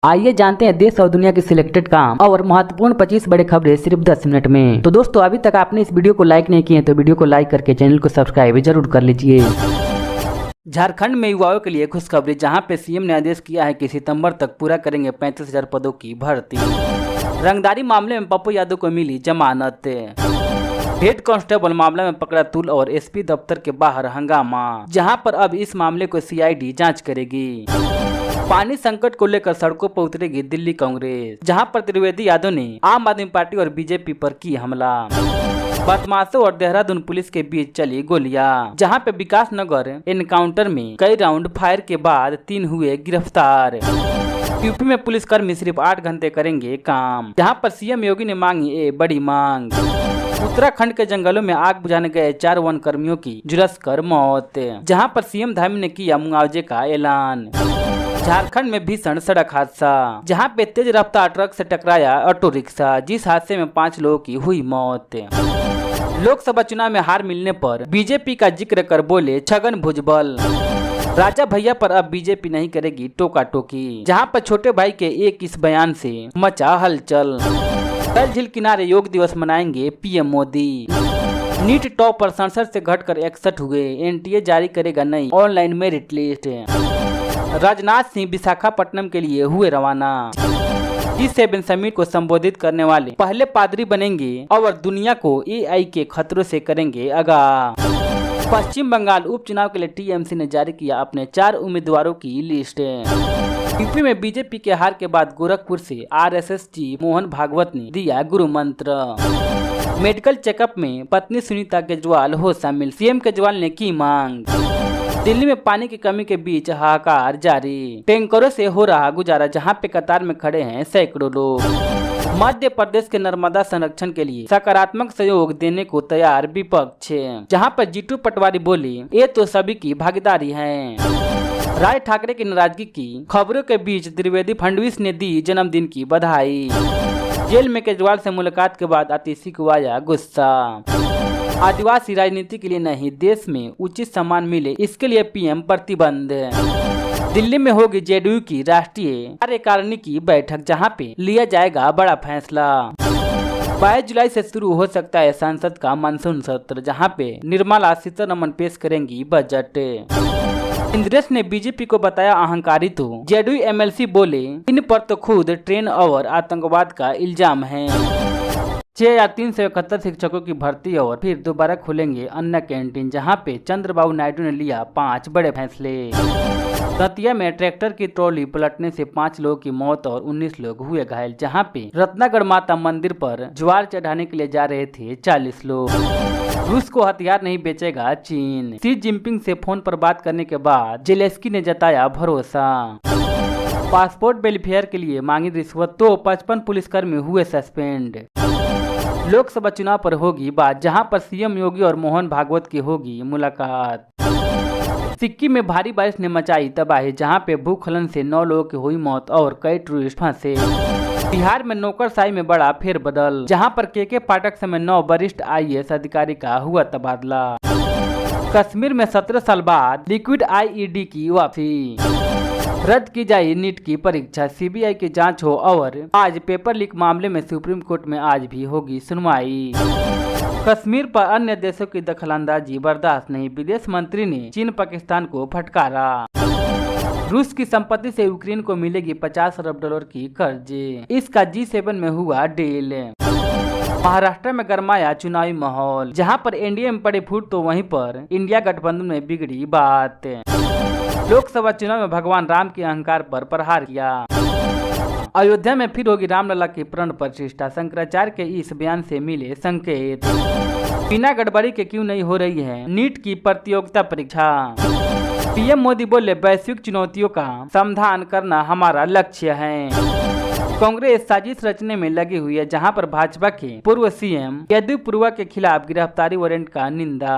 आइए जानते हैं देश और दुनिया की सिलेक्टेड काम और महत्वपूर्ण 25 बड़े खबरें सिर्फ 10 मिनट में। तो दोस्तों, अभी तक आपने इस वीडियो को लाइक नहीं किए तो वीडियो को लाइक करके चैनल को सब्सक्राइब जरूर कर लीजिए। झारखंड में युवाओं के लिए खुशखबरी, जहां पे सीएम ने आदेश किया है कि सितंबर तक पूरा करेंगे 35,000 पदों की भर्ती। रंगदारी मामले में पप्पू यादव को मिली जमानत। हेड कांस्टेबल मामला में पकड़ा तुल और एसपी दफ्तर के बाहर हंगामा, जहां पर अब इस मामले को सीआईडी जांच करेगी। पानी संकट को लेकर सड़कों पर उतरेगी दिल्ली कांग्रेस, जहां पर त्रिवेदी यादव ने आम आदमी पार्टी और बीजेपी पर की हमला। बदमाशों और देहरादून पुलिस के बीच चली गोलियां, जहां पे विकास नगर एनकाउंटर में कई राउंड फायर के बाद 3 हुए गिरफ्तार। यूपी में पुलिसकर्मी सिर्फ 8 घंटे करेंगे काम, जहां पर सीएम योगी ने मांगी ये बड़ी मांग। उत्तराखंड के जंगलों में आग बुझाने गए 4 वन कर्मियों की झुलसकर मौत, जहां पर सीएम धामी ने किया मुआवजे का ऐलान। झारखंड में भीषण सड़क हादसा, जहां पे तेज रफ्तार ट्रक से टकराया ऑटो रिक्शा, जिस हादसे में 5 लोगों की हुई मौत। लोकसभा चुनाव में हार मिलने पर बीजेपी का जिक्र कर बोले छगन भुजबल, राजा भैया पर अब बीजेपी नहीं करेगी टोका टोकी, जहां पर छोटे भाई के एक इस बयान से मचा हलचल। डल झील किनारे योग दिवस मनाएंगे पीएम मोदी। नीट टॉप पर 67 से घटकर 61 हुए, एनटीए जारी करेगा नई online merit list. Rajnath Singh Visakhapatnam के लिए हुए रवाना। G7 समिट को संबोधित करने वाले पहले पादरी बनेंगे और दुनिया को एआई के खतरों से करेंगे आगाह। पश्चिम बंगाल उपचुनाव के लिए टीएमसी ने जारी किया अपने 4 उम्मीदवारों की लिस्ट। यूपी में बीजेपी के हार के बाद गोरखपुर से आरएसएस चीफ मोहन भागवत ने दिया गुरु मंत्र। मेडिकल चेकअप में पत्नी सुनीता केजरीवाल हो शामिल, सीएम केजरीवाल ने की मांग। दिल्ली में पानी की कमी के बीच हाहाकार जारी, टैंकरों से हो रहा गुजारा, जहां पे कतार में खड़े हैं सैकड़ों लोग। मध्य प्रदेश के नर्मदा संरक्षण के लिए सकारात्मक सहयोग देने को तैयार विपक्ष, जहां पर जीतू पटवारी बोली ये तो सभी की भागीदारी है। राज ठाकरे की नाराजगी की खबरों के बीच त्रिवेदी फडणवीस ने दी जन्मदिन की बधाई। जेल में केजरीवाल से मुलाकात के बाद आतिशी को आया गुस्सा। आदिवासी राजनीति के लिए नहीं, देश में उचित सम्मान मिले इसके लिए पीएम प्रतिबंध। दिल्ली में होगी जेडीयू की राष्ट्रीय कार्यकारिणी की बैठक, जहां पे लिया जाएगा बड़ा फैसला। 22 जुलाई से शुरू हो सकता है संसद का मानसून सत्र, जहां पे निर्मला सीतारमण पेश करेंगी बजट। इंद्रेश ने बीजेपी को बताया अहंकारी, तो जेडीयू एमएलसी बोले इन पर तो खुद ट्रेन और आतंकवाद का इल्जाम है। 6,371 शिक्षकों की भर्ती और फिर दोबारा खुलेंगे अन्य कैंटीन, जहां पे चंद्रबाबू नायडू ने लिया 5 बड़े फैसले। दतिया में ट्रैक्टर की ट्रॉली पलटने से 5 लोगों की मौत और 19 लोग हुए घायल, जहां पे रत्नागढ़ माता मंदिर पर ज्वार चढ़ाने के लिए जा रहे थे 40 लोग। रूस को हथियार नहीं बेचेगा चीन, शी जिनपिंग से फोन पर बात करने के बाद जेलेंस्की ने जताया भरोसा। पासपोर्ट वेलफेयर के लिए मांगी रिश्वत, तो 55 पुलिसकर्मी हुए सस्पेंड। लोकसभा चुनाव पर होगी बात, जहां पर सीएम योगी और मोहन भागवत की होगी मुलाकात। सिक्किम में भारी बारिश ने मचाई तबाही, जहां पे भूस्खलन से 9 लोगों की हुई मौत और कई टूरिस्ट फंसे। बिहार में नौकरशाही में बड़ा फेरबदल, जहां पर के पाठक समेत 9 वरिष्ठ आईएएस अधिकारी का हुआ तबादला। कश्मीर में 17 साल बाद लिक्विड आईईडी की वापसी। रद्द की जाए नीट की परीक्षा, सीबीआई की जांच हो। और आज पेपर लीक मामले में सुप्रीम कोर्ट में आज भी होगी सुनवाई। कश्मीर पर अन्य देशों की दखलंदाजी बर्दाश्त नहीं, विदेश मंत्री ने चीन पाकिस्तान को फटकारा। रूस की संपत्ति से यूक्रेन को मिलेगी 50 अरब डॉलर की कर्जे, इसका G7 में हुआ डील। महाराष्ट्र में गरमाया चुनावी माहौल, जहां पर एनडीए में पड़े फूट, तो वहीं पर इंडिया गठबंधन में बिगड़ी बात। लोकसभा चुनाव में भगवान राम के अहंकार पर प्रहार किया। अयोध्या में फिर होगी रामलला की प्राण प्रतिष्ठा, शंकराचार्य के इस बयान से मिले संकेत। बिना गड़बड़ी के क्यों नहीं हो रही है नीट की प्रतियोगिता परीक्षा। पीएम मोदी बोले वैश्विक चुनौतियों का समाधान करना हमारा लक्ष्य है। कांग्रेस साजिश रचने में लगी हुई है, जहां पर भाजपा के पूर्व सीएम येदियुरप्पा के खिलाफ गिरफ्तारी वारंट का निंदा।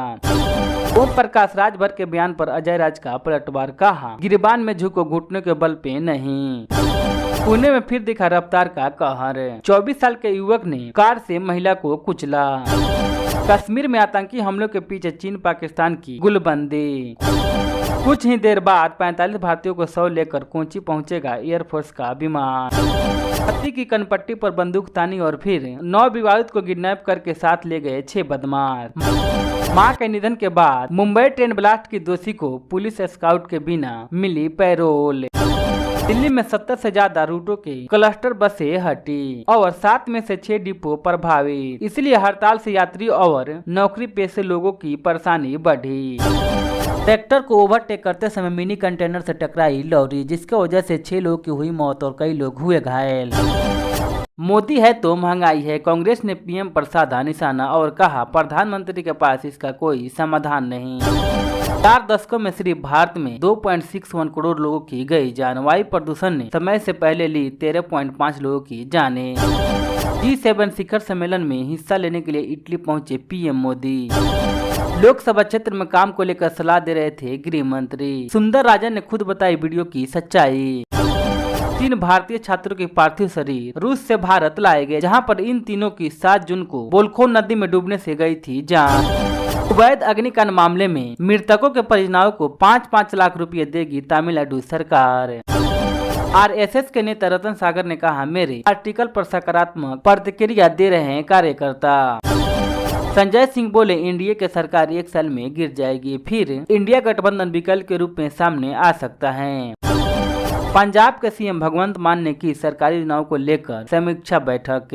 ओम प्रकाश राजभर के बयान पर अजय राज का पलटवार, कहा गिरबान में झुको घुटने के बल पे नहीं। पुणे में फिर दिखा रफ्तार का कहर, 24 साल के युवक ने कार से महिला को कुचला। कश्मीर में आतंकी हमलों के पीछे चीन पाकिस्तान की गुलबंदी। कुछ ही देर बाद 45 भारतीयों को 100 लेकर कोची पहुंचेगा एयरफोर्स का विमान। हाथी की कनपट्टी पर बंदूक तानी और फिर 9 विवाहित को किडनैप करके साथ ले गए 6 बदमाश। मां के निधन के बाद मुंबई ट्रेन ब्लास्ट की दोषी को पुलिस स्काउट के बिना मिली पैरोल। दिल्ली में 70 से ज्यादा रूटों के क्लस्टर बसें हटी और 7 में से 6 डिपो प्रभावित। इसलिए हड़ताल से यात्री और नौकरी पेशे लोगों की परेशानी बढ़ी। ट्रैक्टर को ओवरटेक करते समय मिनी कंटेनर से टकराई लॉरी, जिसकी वजह से 6 लोगों की हुई मौत और कई लोग हुए घायल। मोदी है तो महंगाई है, कांग्रेस ने पीएम पर साधा निशाना और कहा प्रधानमंत्री के पास इसका कोई समाधान नहीं। 4 दशकों में सिर्फ भारत में 2.61 करोड़ लोगों की गई जान। वायु प्रदूषण ने समय से पहले ली 13.5 लोगों की जानें। G7 शिखर सम्मेलन में हिस्सा लेने के लिए इटली पहुंचे पीएम मोदी। लोकसभा क्षेत्र में काम को लेकर सलाह दे रहे थे गृह मंत्री। सुंदर राजन ने खुद बताई वीडियो की सच्चाई। 3 भारतीय छात्रों के पार्थिव शरीर रूस से भारत लाए गए, जहां पर इन तीनों की 7 जून को बोलखोर नदी में डूबने से गई थी जान। अवैध अग्निकांड मामले में मृतकों के परिजनों को 5-5 लाख रुपए देगी तमिलनाडु सरकार। आरएसएस के नेता रतन सागर ने कहा मेरे आर्टिकल पर सकारात्मक प्रतिक्रिया दे रहे हैं कार्यकर्ता। संजय सिंह बोले एनडीए की सरकार 1 साल में गिर जाएगी, फिर इंडिया गठबंधन विकल्प के रूप में सामने आ सकता है। पंजाब के सीएम भगवंत मान ने की सरकारी योजनाओं को लेकर समीक्षा बैठक।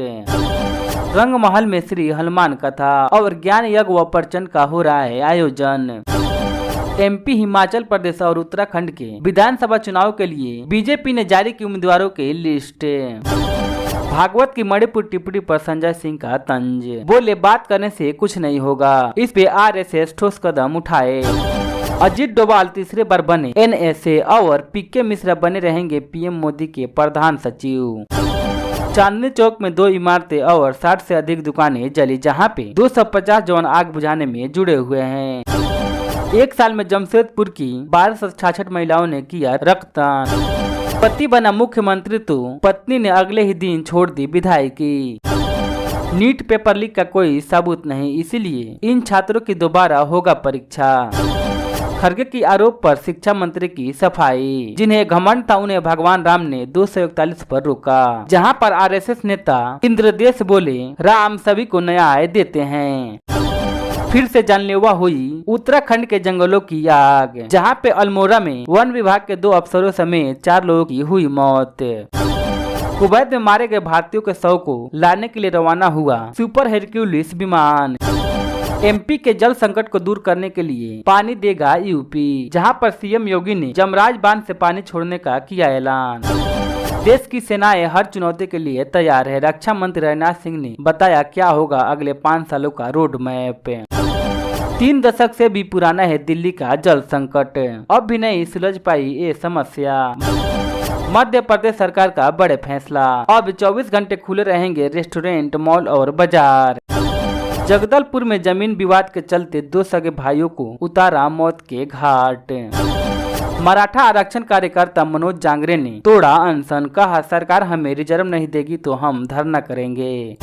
रंग महल में श्री हनुमान कथा और ज्ञान यज्ञ व प्रवचन का हो रहा है आयोजन। एमपी, हिमाचल प्रदेश और उत्तराखंड के विधानसभा चुनाव के लिए बीजेपी ने जारी की उम्मीदवारों की लिस्ट। भागवत की मणिपुर टिप्पणी पर संजय सिंह का तंज, बोले बात करने से कुछ नहीं होगा, इस पे आरएसएस ठोस कदम उठाए। अजीत डोभाल तीसरे बार बने एनएसए और पीके मिश्रा बने रहेंगे पीएम मोदी के प्रधान सचिव। चांदनी चौक में 2 इमारतें और 60 से अधिक दुकानें जली, जहां पे 250 जवान आग बुझाने में जुड़े हुए हैं। 1 साल में जमशेदपुर की 1266 महिलाओं ने किया रक्तदान। पति बना मुख्यमंत्री तो पत्नी ने अगले ही दिन छोड़ दी विधायकी। नीट पेपर लीक का कोई सबूत नहीं, इसीलिए इन छात्रों की दोबारा होगा परीक्षा। खड़गे की आरोप पर शिक्षा मंत्री की सफाई, जिन्हें घमंड था उन्हें भगवान राम ने 241 पर रोका, जहां पर आरएसएस नेता इंद्रदेश बोले राम सभी को न्याय देते हैं। फिर से जानलेवा हुई उत्तराखंड के जंगलों की आग, जहां पे अल्मोड़ा में वन विभाग के 2 अफसरों समेत 4 लोगों की हुई मौत। कुवैत में मारे गए भारतीयों के शव को लाने के लिए रवाना हुआ सुपर हेरक्यूलिस विमान। एमपी के जल संकट को दूर करने के लिए पानी देगा यूपी, जहां पर सीएम योगी ने जमराज बांध से पानी छोड़ने का किया ऐलान। देश की सेनाएं हर चुनौती के लिए तैयार है, रक्षा मंत्री राजनाथ सिंह ने बताया क्या होगा अगले 5 सालों का रोड मैप। 3 दशक से भी पुराना है दिल्ली का जल संकट, अब भी नहीं सुलझ पाई ये समस्या। मध्य प्रदेश सरकार का बड़े फैसला, अब 24 घंटे खुले रहेंगे रेस्टोरेंट, मॉल और बाजार। जगदलपुर में जमीन विवाद के चलते 2 सगे भाइयों को उतारा मौत के घाट। मराठा आरक्षण कार्यकर्ता मनोज जांगरे ने तोड़ा अनशन, कहा सरकार हमें रिजर्व नहीं देगी तो हम धरना करेंगे।